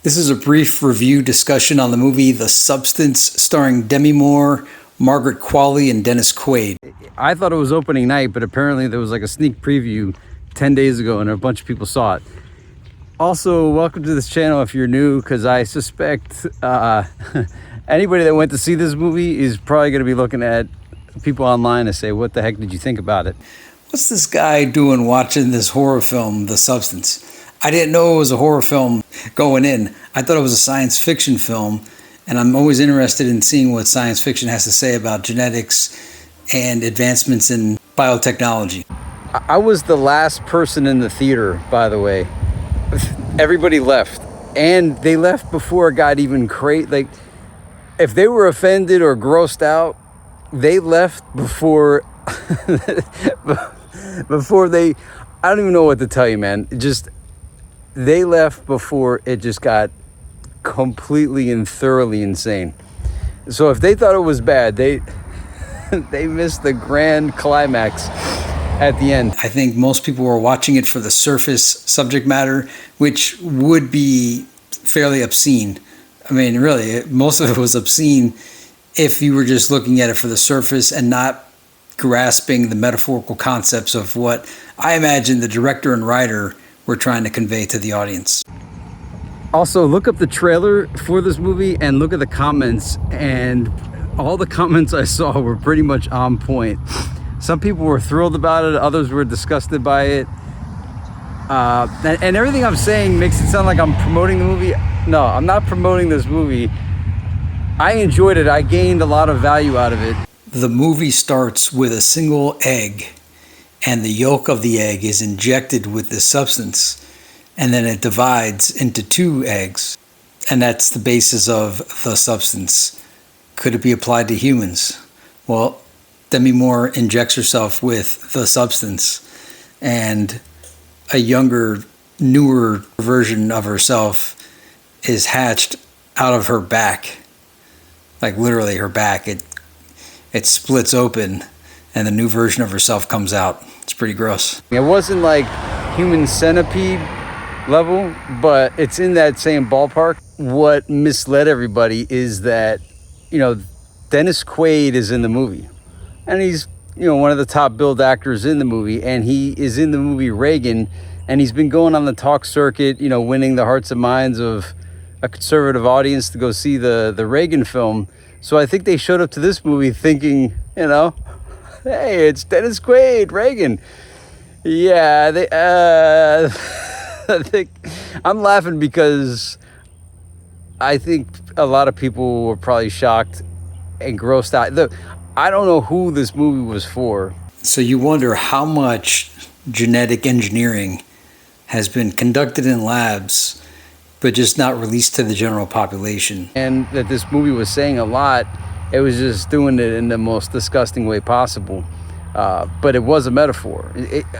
This is a brief review discussion on the movie The Substance, starring Demi Moore, Margaret Qualley, and Dennis Quaid. I thought it was opening night, but apparently there was like a sneak preview 10 days ago and a bunch of people saw it. Also, welcome to this channel if you're new, because I suspect anybody that went to see this movie is probably going to be looking at people online and say, what the heck did you think about it? What's this guy doing watching this horror film, The Substance? I didn't know it was a horror film going in. I thought it was a science fiction film, and I'm always interested in seeing what science fiction has to say about genetics and advancements in biotechnology. I was the last person in the theater, by the way. Everybody left, and they left before it got even crazy. Like, if they were offended or grossed out, they left before they, I don't even know what to tell you, man. They left before it just got completely and thoroughly insane. So if they thought it was bad, they missed the grand climax at the end. I think most people were watching it for the surface subject matter, which would be fairly obscene. I mean, really, most of it was obscene if you were just looking at it for the surface and not grasping the metaphorical concepts of what I imagine the director and writer were trying to convey to the audience. Also, look up the trailer for this movie and look at the comments, and all the comments I saw were pretty much on point. Some people were thrilled about it, others were disgusted by it. And everything I'm saying makes it sound like I'm promoting the movie. No, I'm not promoting this movie. I enjoyed it. I gained a lot of value out of it. The movie starts with a single egg, and the yolk of the egg is injected with this substance, and then it divides into two eggs, and that's the basis of the substance. Could it be applied to humans? Well, Demi Moore injects herself with the substance, and a younger, newer version of herself is hatched out of her back. Like literally her back. It splits open, and the new version of herself comes out. It's pretty gross. It wasn't like human centipede level, but it's in that same ballpark. What misled everybody is that, Dennis Quaid is in the movie. And he's, one of the top billed actors in the movie. And he is in the movie Reagan. And he's been going on the talk circuit, winning the hearts and minds of a conservative audience to go see the Reagan film. So I think they showed up to this movie thinking, hey, it's Dennis Quaid, Reagan. Yeah, I think I'm laughing because I think a lot of people were probably shocked and grossed out. I don't know who this movie was for. So you wonder how much genetic engineering has been conducted in labs, but just not released to the general population. And that this movie was saying a lot. It was just doing it in the most disgusting way possible. But it was a metaphor.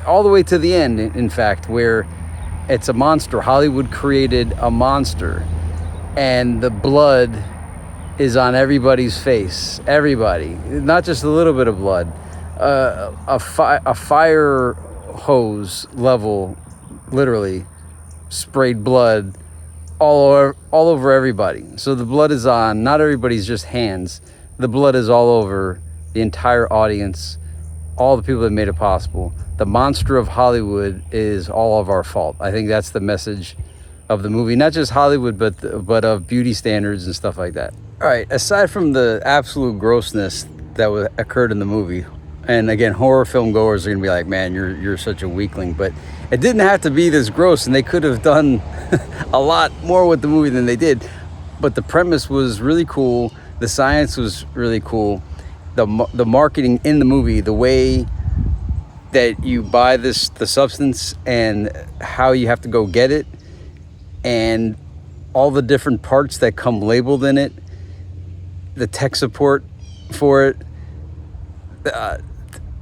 All the way to the end, in fact, where it's a monster. Hollywood created a monster, and the blood is on everybody's face. Everybody. Not just a little bit of blood. A fire hose level, literally, sprayed blood all over everybody. So the blood is on, not everybody's just hands. The blood is all over the entire audience, all the people that made it possible. The monster of Hollywood is all of our fault. I think that's the message of the movie. Not just Hollywood, but of beauty standards and stuff like that. All right, aside from the absolute grossness that occurred in the movie, and again, horror film goers are gonna be like, man, you're such a weakling, but it didn't have to be this gross, and they could have done a lot more with the movie than they did. But the premise was really cool. The science was really cool. The marketing in the movie, the way that you buy the substance and how you have to go get it, and all the different parts that come labeled in it, the tech support for it,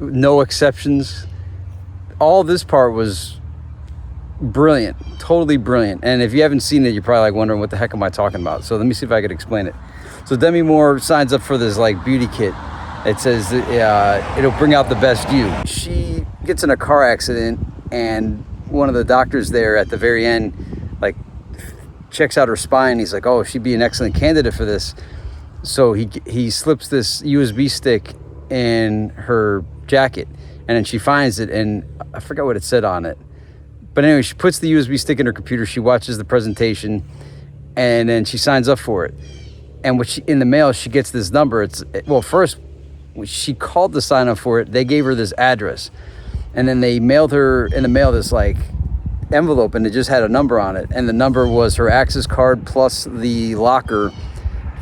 no exceptions. All this part was brilliant, totally brilliant. And if you haven't seen it, you're probably like wondering what the heck am I talking about. So let me see if I could explain it. So Demi Moore signs up for this like beauty kit. It says it'll bring out the best you. She gets in a car accident, and one of the doctors there at the very end like checks out her spine. He's like, oh, she'd be an excellent candidate for this. So he slips this USB stick in her jacket, and then she finds it, and I forgot what it said on it. But anyway, she puts the USB stick in her computer. She watches the presentation, and then she signs up for it. And in the mail, she gets this number. First, she called to sign up for it. They gave her this address, and then they mailed her in the mail this like envelope, and it just had a number on it. And the number was her access card plus the locker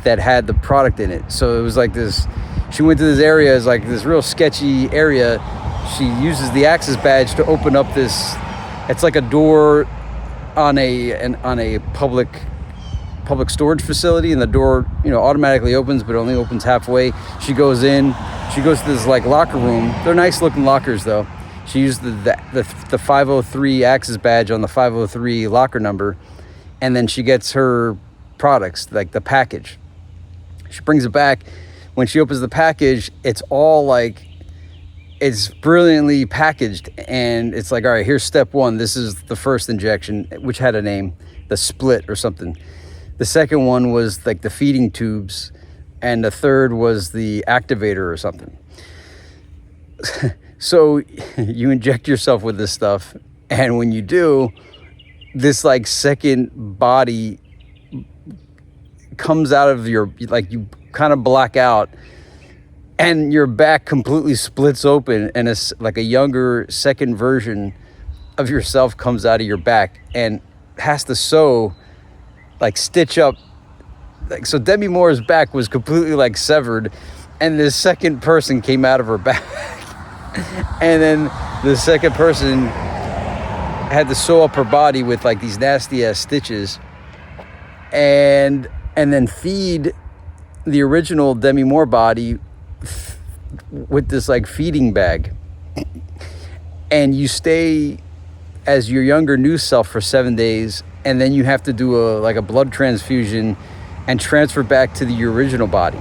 that had the product in it. So it was like this. She went to this area, it's like this real sketchy area. She uses the access badge to open up this. It's like a door on a public storage facility, and the door, automatically opens, but only opens halfway. She goes in. She goes to this like locker room. They're nice looking lockers though. She used the 503 access badge on the 503 locker number, and then she gets her products, like the package. She brings it back. When she opens the package, it's all like, it's brilliantly packaged, and it's like, all right, here's step one. This is the first injection, which had a name, the split or something. The second one was like the feeding tubes, and the third was the activator or something. So you inject yourself with this stuff, and when you do, this like second body comes out of your, like you kind of black out, and your back completely splits open, and it's like a younger second version of yourself comes out of your back and has to stitch up. Like, so Demi Moore's back was completely like severed, and this second person came out of her back. And then the second person had to sew up her body with like these nasty ass stitches, and then feed the original Demi Moore body with this like feeding bag. And you stay as your younger new self for 7 days, and then you have to do a blood transfusion and transfer back to the original body.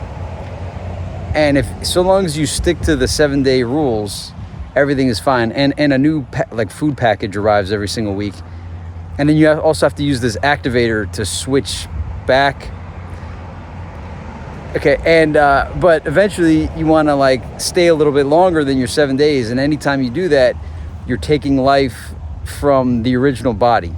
And so long as you stick to the 7-day rules, everything is fine. And a new food package arrives every single week. And then you also have to use this activator to switch back. Okay, and but eventually you want to stay a little bit longer than your 7 days. And anytime you do that, you're taking life from the original body.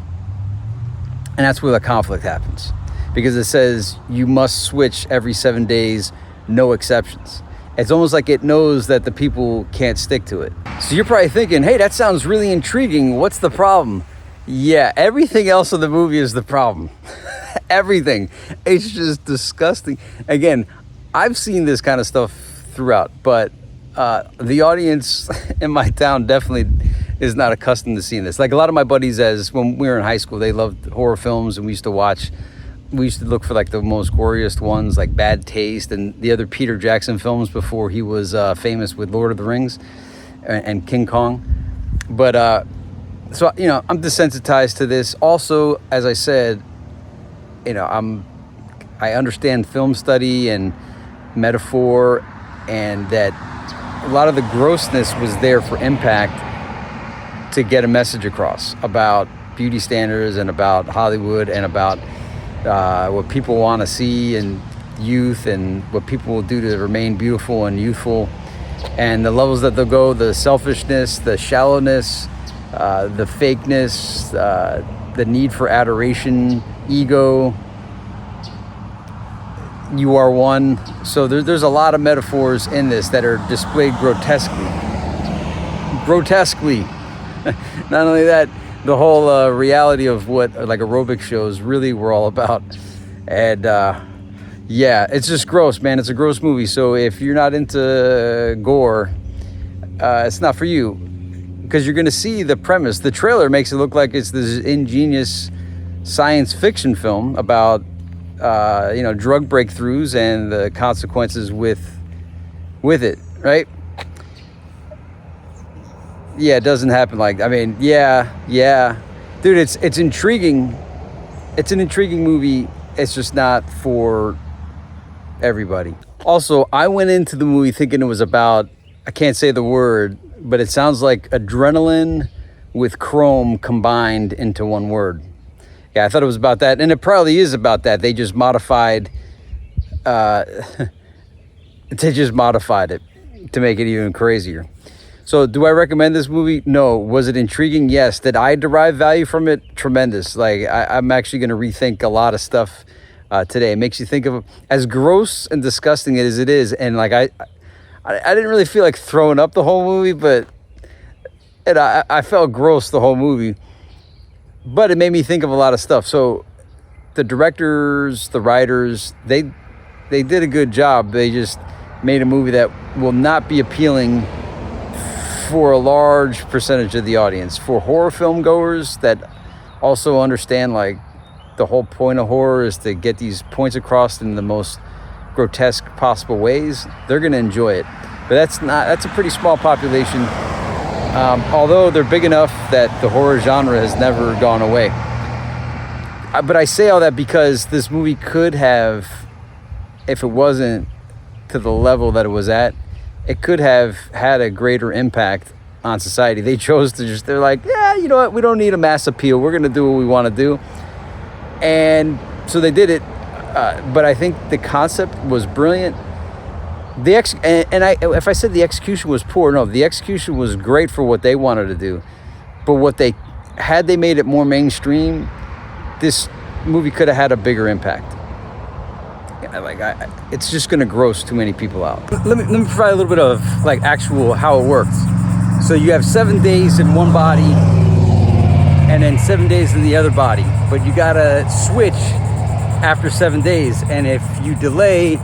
And that's where the conflict happens, because it says you must switch every 7 days, no exceptions. It's almost like it knows that the people can't stick to it. So you're probably thinking, hey, that sounds really intriguing. What's the problem? Yeah, everything else in the movie is the problem. Everything. It's just disgusting. Again, I've seen this kind of stuff throughout, but the audience in my town definitely is not accustomed to seeing this. Like a lot of my buddies, when we were in high school, they loved horror films, and we used to look for the most goriest ones, like Bad Taste and the other Peter Jackson films before he was famous with Lord of the Rings and King Kong. But so I'm desensitized to this. Also, as I said, I understand film study and metaphor, and that a lot of the grossness was there for impact, to get a message across about beauty standards and about Hollywood and about what people want to see in youth, and what people will do to remain beautiful and youthful, and the levels that they'll go, the selfishness, the shallowness, the fakeness, the need for adoration, ego. You are one. So there's a lot of metaphors in this that are displayed grotesquely. Not only that, the whole reality of what aerobic shows really were all about. And yeah, it's just gross, man. It's a gross movie. So if you're not into gore, it's not for you, because you're going to see the premise. The trailer makes it look like it's this ingenious science fiction film about drug breakthroughs and the consequences with it, right? Yeah, it doesn't happen yeah. Dude, it's intriguing. It's an intriguing movie. It's just not for everybody. Also, I went into the movie thinking it was about, I can't say the word, but it sounds like adrenaline with chrome combined into one word. Yeah, I thought it was about that, and it probably is about that. They just modified, they just modified it to make it even crazier. So, do I recommend this movie? No. Was it intriguing? Yes. Did I derive value from it? Tremendous. Like, I'm actually going to rethink a lot of stuff today. It makes you think of, as gross and disgusting as it is, and like I didn't really feel like throwing up the whole movie, but I felt gross the whole movie. But it made me think of a lot of stuff. So the directors, the writers, they did a good job. They just made a movie that will not be appealing for a large percentage of the audience. For horror film goers that also understand, like, the whole point of horror is to get these points across in the most grotesque possible ways, they're going to enjoy it. But that's a pretty small population. Although they're big enough that the horror genre has never gone away. But I say all that because this movie could have, if it wasn't to the level that it was at, it could have had a greater impact on society. They chose to they're like, yeah, you know what, we don't need a mass appeal. We're going to do what we want to do. And so they did it. But I think the concept was brilliant. If I said the execution was poor, no, the execution was great for what they wanted to do. But had they made it more mainstream, this movie could have had a bigger impact. It's just going to gross too many people out. Let me provide a little bit of like actual how it works. So you have 7 days in one body, and then 7 days in the other body. But you gotta switch after 7 days, and if you delay,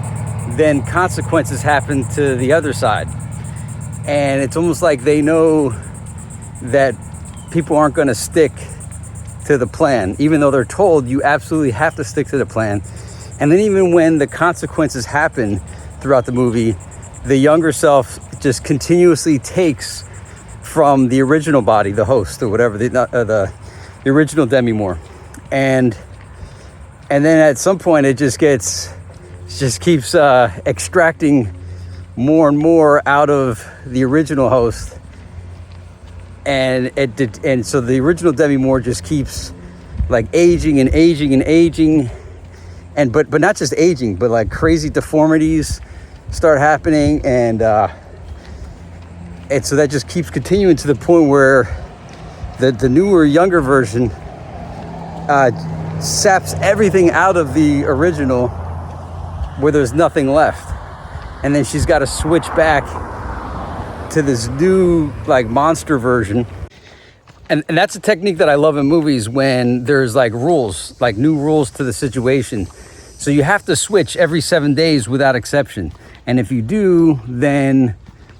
then consequences happen to the other side. And it's almost like they know that people aren't going to stick to the plan, even though they're told you absolutely have to stick to the plan. And then even when the consequences happen throughout the movie, the younger self just continuously takes from the original body, the host or whatever, the original Demi Moore. And then at some point it just keeps extracting more and more out of the original host, and so the original Demi Moore just keeps like aging and aging and aging, and but not just aging, but like crazy deformities start happening, and so that just keeps continuing to the point where the newer, younger version saps everything out of the original, where there's nothing left. And then she's got to switch back to this new like monster version. And that's a technique that I love in movies, when there's like rules, like new rules to the situation. So you have to switch every 7 days without exception. And if you do, then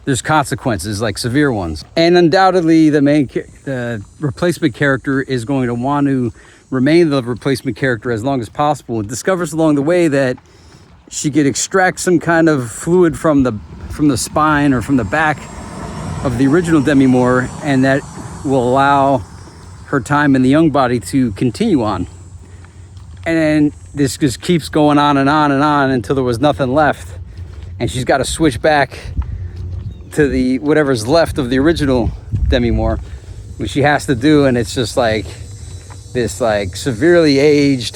there's consequences, like severe ones. And undoubtedly the replacement character is going to want to remain the replacement character as long as possible, and discovers along the way that she could extract some kind of fluid from the spine or from the back of the original Demi Moore, and that will allow her time in the young body to continue on. And then this just keeps going on and on and on until there was nothing left, and she's got to switch back to the whatever's left of the original Demi Moore, which she has to do. And it's just like this like severely aged,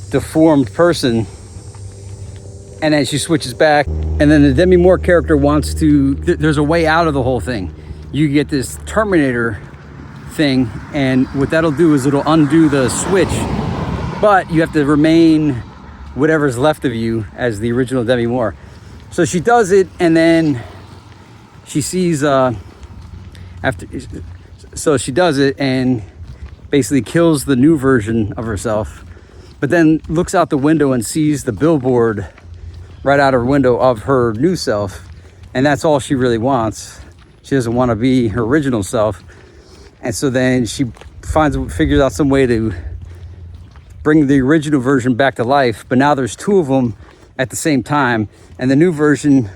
deformed person. And then she switches back, and then the Demi Moore character wants to, there's a way out of the whole thing. You get this Terminator thing, and what that'll do is it'll undo the switch, but you have to remain whatever's left of you as the original Demi Moore. So she does it, and then she sees so she does it and basically kills the new version of herself, but then looks out the window and sees the billboard right out her window of her new self, and that's all she really wants. She doesn't want to be her original self. And so then she figures out some way to bring the original version back to life, but now there's two of them at the same time, and the new version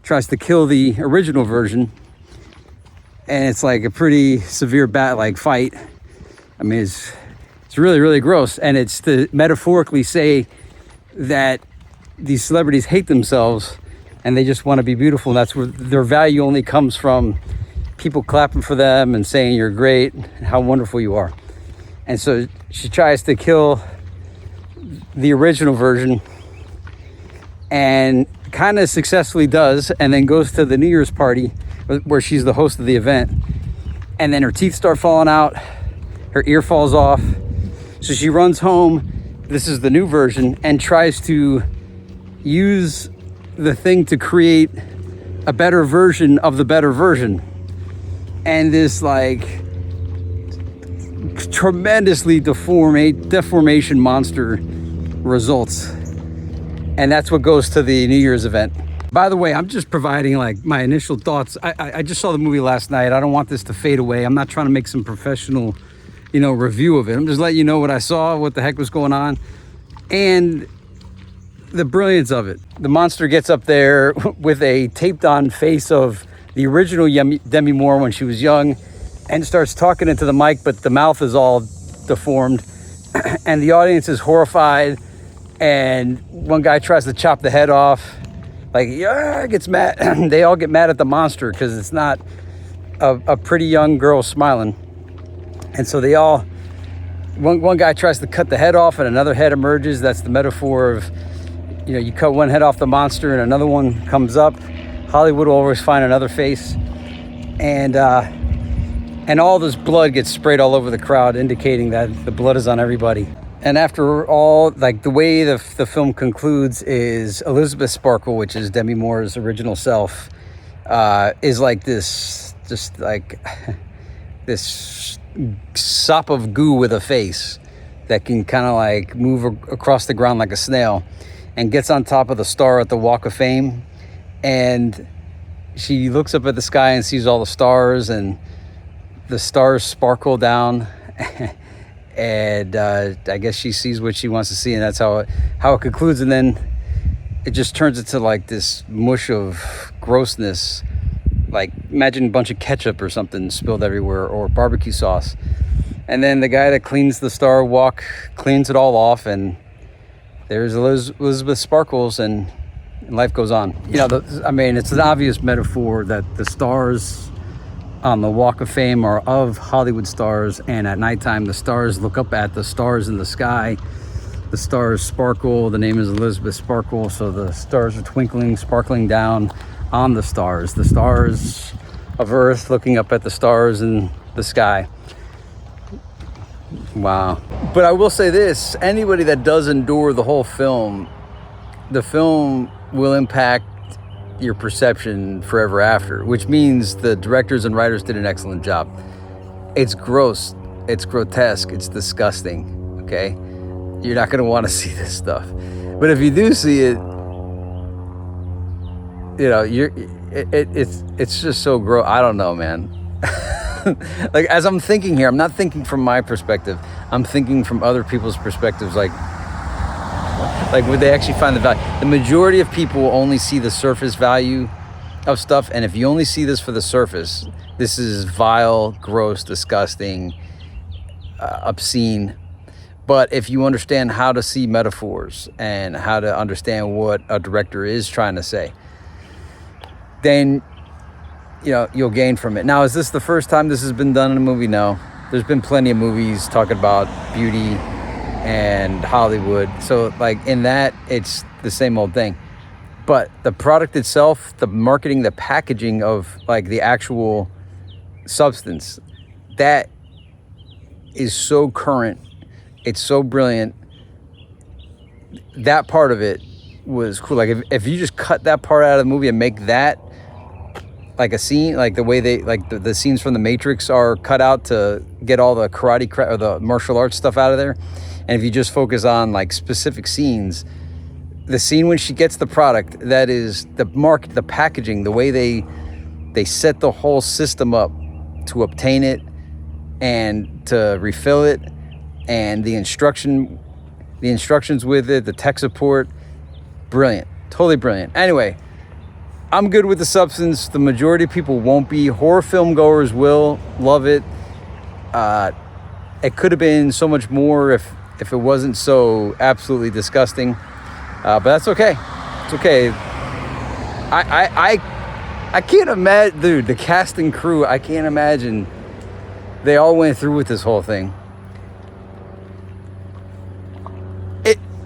tries to kill the original version, and it's like a pretty severe fight. I mean, it's really, really gross, and it's to metaphorically say that these celebrities hate themselves and they just want to be beautiful, and that's where their value only comes from people clapping for them and saying you're great, how wonderful you are. And so She tries to kill the original version and kind of successfully does, and then goes to the New Year's party where she's the host of the event, and then her teeth start falling out, her ear falls off, so she runs home. This is the new version, and tries to use the thing to create a better version of the better version. And this like tremendously deformation monster results. And that's what goes to the New Year's event. By the way, I'm just providing like my initial thoughts. I just saw the movie last night. I don't want this to fade away. I'm not trying to make some professional, review of it. I'm just letting you know what I saw, what the heck was going on, and the brilliance of it. The monster gets up there with a taped on face of the original Demi Moore when she was young, and starts talking into the mic, but the mouth is all deformed, and the audience is horrified. And one guy tries to chop the head off, gets mad. They all get mad at the monster because it's not a pretty young girl smiling. And so one guy tries to cut the head off and another head emerges. That's the metaphor of, you cut one head off the monster and another one comes up. Hollywood will always find another face. And all this blood gets sprayed all over the crowd, indicating that the blood is on everybody. And after all, the way the film concludes is Elizabeth Sparkle, which is Demi Moore's original self, is like this, just like this sop of goo with a face that can kind of move across the ground like a snail, and gets on top of the star at the Walk of Fame. And she looks up at the sky and sees all the stars, and the stars sparkle down. And I guess she sees what she wants to see, and that's how it concludes. And then it just turns into this mush of grossness. Imagine a bunch of ketchup or something spilled everywhere, or barbecue sauce. And then the guy that cleans the star walk cleans it all off, and there's Elizabeth Sparkles, and life goes on. It's an obvious metaphor that the stars on the Walk of Fame are of Hollywood stars, and at nighttime the stars look up at the stars in the sky. The stars sparkle. The name is Elizabeth Sparkle, so the stars are twinkling, sparkling down on the stars of Earth looking up at the stars in the sky. Wow. But I will say this, anybody that does endure the whole film, the film will impact your perception forever after, which means the directors and writers did an excellent job. It's gross, it's grotesque, it's disgusting, okay? You're not going to want to see this stuff. But if you do see it, it's just so gross. I don't know, man. As I'm thinking here, I'm not thinking from my perspective. I'm thinking from other people's perspectives, would they actually find the value? The majority of people will only see the surface value of stuff, and if you only see this for the surface, this is vile, gross, disgusting, obscene. But if you understand how to see metaphors and how to understand what a director is trying to say, then you'll gain from it. Now, is this the first time this has been done in a movie? No. There's been plenty of movies talking about beauty and Hollywood, so in that it's the same old thing. But the product itself, the marketing, the packaging of the actual substance, that is so current, it's so brilliant. That part of it was cool. If you just cut that part out of the movie and make that a scene, the way they the scenes from The Matrix are cut out to get all the karate or the martial arts stuff out of there. And if you just focus on specific scenes, the scene when she gets the product, that is the packaging, the way they set the whole system up to obtain it and to refill it, and the instructions with it, the tech support, brilliant, totally brilliant. Anyway, I'm good with the substance. The majority of people won't be. Horror film goers will love it. It could have been so much more if it wasn't so absolutely disgusting, but that's okay. It's okay. I can't imagine, dude, the cast and crew, I can't imagine they all went through with this whole thing.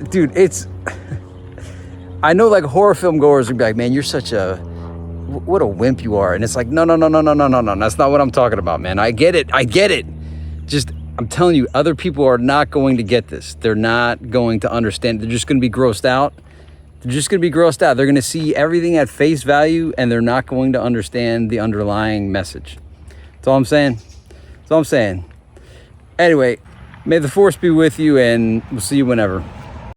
dude, it's. I know, like, horror film goers would be like, man, you're such a. What a wimp you are. And it's like, no. That's not what I'm talking about, man. I get it. Just, I'm telling you, other people are not going to get this. They're not going to understand. They're just going to be grossed out. They're going to see everything at face value, and they're not going to understand the underlying message. That's all I'm saying. Anyway, may the force be with you, and we'll see you whenever.